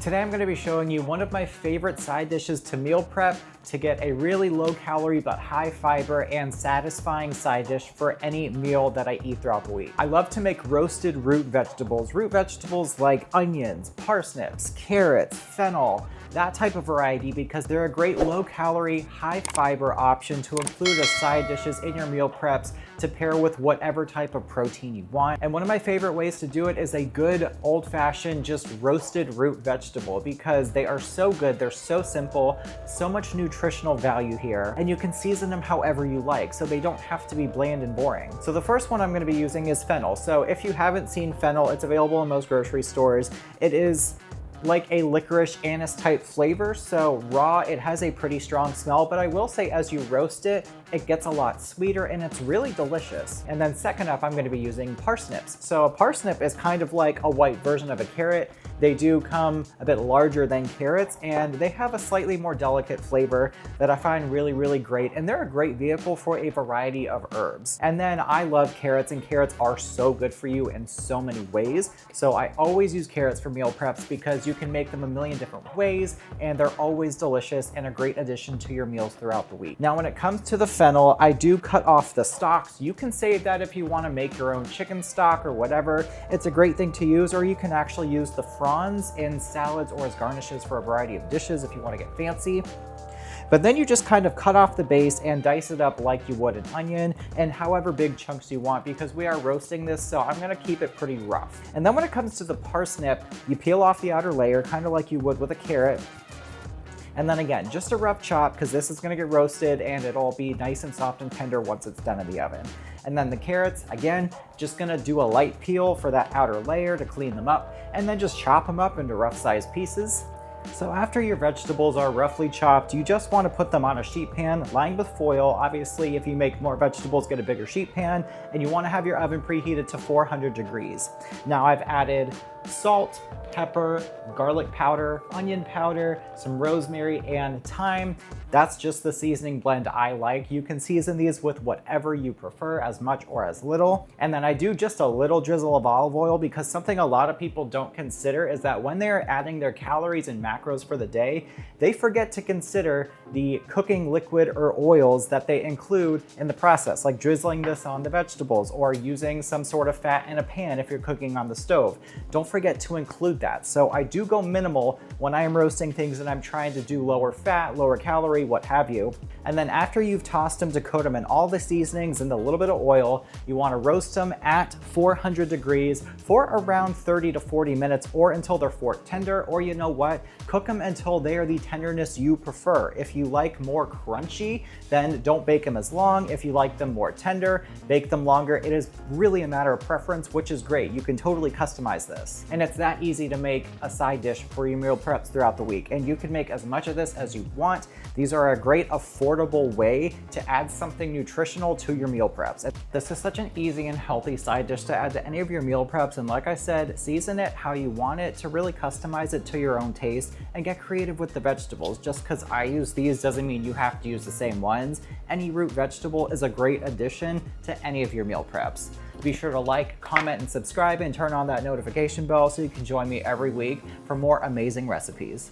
Today I'm going to be showing you one of my favorite side dishes to meal prep to get a really low calorie but high fiber and satisfying side dish for any meal that I eat throughout the week. I love to make roasted root vegetables like onions, parsnips, carrots, fennel, that type of variety, because they're a great low calorie, high fiber option to include as side dishes in your meal preps to pair with whatever type of protein you want. And one of my favorite ways to do it is a good old-fashioned just roasted root vegetable, because they are so good, they're so simple, so much nutritional value here, and you can season them however you like, so they don't have to be bland and boring. So the first one I'm going to be using is fennel. So if you haven't seen fennel, it's available in most grocery stores. It is like a licorice anise type flavor. So raw, it has a pretty strong smell, but I will say as you roast it, it gets a lot sweeter and it's really delicious. And then second up, I'm going to be using parsnips. So a parsnip is kind of like a white version of a carrot. They do come a bit larger than carrots, and they have a slightly more delicate flavor that I find really, really great. And they're a great vehicle for a variety of herbs. And then I love carrots, and carrots are so good for you in so many ways. So I always use carrots for meal preps because you can make them a million different ways, and they're always delicious and a great addition to your meals throughout the week. Now, when it comes to the fennel, I do cut off the stalks. You can save that if you want to make your own chicken stock or whatever. It's a great thing to use, or you can actually use the fronds in salads or as garnishes for a variety of dishes if you want to get fancy. But then you just kind of cut off the base and dice it up like you would an onion, and however big chunks you want, because we are roasting this, so I'm gonna keep it pretty rough. And then when it comes to the parsnip, you peel off the outer layer, kind of like you would with a carrot. And then again, just a rough chop, because this is gonna get roasted and it'll be nice and soft and tender once it's done in the oven. And then the carrots, again, just gonna do a light peel for that outer layer to clean them up, and then just chop them up into rough sized pieces. So after your vegetables are roughly chopped, you just want to put them on a sheet pan lined with foil. Obviously, if you make more vegetables, get a bigger sheet pan, and you want to have your oven preheated to 400 degrees. Now I've added salt, pepper, garlic powder, onion powder, some rosemary, and thyme. That's just the seasoning blend I like. You can season these with whatever you prefer, as much or as little. And then I do just a little drizzle of olive oil, because something a lot of people don't consider is that when they're adding their calories and macros for the day, they forget to consider the cooking liquid or oils that they include in the process, like drizzling this on the vegetables or using some sort of fat in a pan if you're cooking on the stove. Don't forget to include that. So I do go minimal when I am roasting things and I'm trying to do lower fat, lower calorie, what have you. And then after you've tossed them to coat them in all the seasonings and a little bit of oil, you want to roast them at 400 degrees for around 30 to 40 minutes, or until they're fork tender, or you know what, cook them until they are the tenderness you prefer. If you like more crunchy, then don't bake them as long. If you like them more tender, bake them longer. It is really a matter of preference, which is great. You can totally customize this. And it's that easy to make a side dish for your meal preps throughout the week. And you can make as much of this as you want. These are a great affordable way to add something nutritional to your meal preps. This is such an easy and healthy side dish to add to any of your meal preps. And like I said, season it how you want it to really customize it to your own taste, and get creative with the vegetables. Just because I use these doesn't mean you have to use the same ones. Any root vegetable is a great addition to any of your meal preps. Be sure to like, comment, and subscribe, and turn on that notification bell so you can join me every week for more amazing recipes.